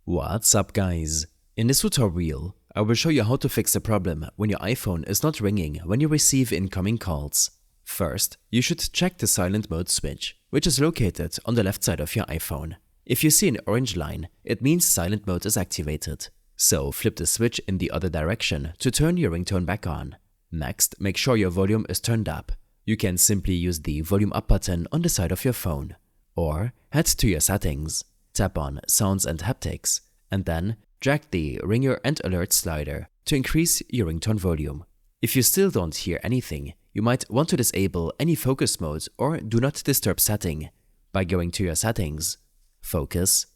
What's up guys? In this tutorial, I will show you how to fix the problem when your iPhone is not ringing when you receive incoming calls. First, you should check the silent mode switch, which is located on the left side of your iPhone. If you see an orange line, it means silent mode is activated. So flip the switch in the other direction to turn your ringtone back on. Next, make sure your volume is turned up. You can simply use the volume up button on the side of your phone. Or head to your settings, tap on Sounds and Haptics, and then drag the Ringer and Alert slider to increase your ringtone volume. If you still don't hear anything, you might want to disable any focus mode or Do Not Disturb setting by going to your settings, Focus,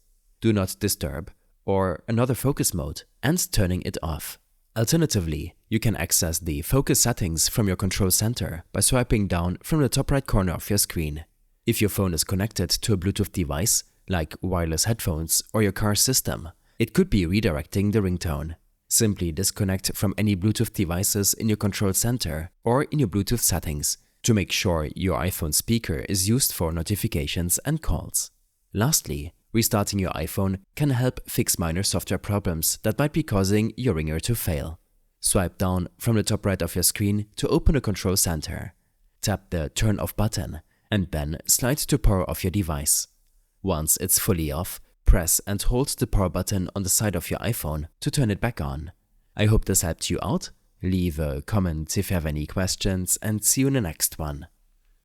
Do Not Disturb, or another focus mode and turning it off. Alternatively, you can access the focus settings from your control center by swiping down from the top right corner of your screen. If your phone is connected to a Bluetooth device, like wireless headphones or your car system, it could be redirecting the ringtone. Simply disconnect from any Bluetooth devices in your control center or in your Bluetooth settings to make sure your iPhone speaker is used for notifications and calls. Lastly, restarting your iPhone can help fix minor software problems that might be causing your ringer to fail. Swipe down from the top right of your screen to open the control center. Tap the Turn Off button and then slide to power off your device. Once it's fully off, press and hold the power button on the side of your iPhone to turn it back on. I hope this helped you out. Leave a comment if you have any questions and see you in the next one.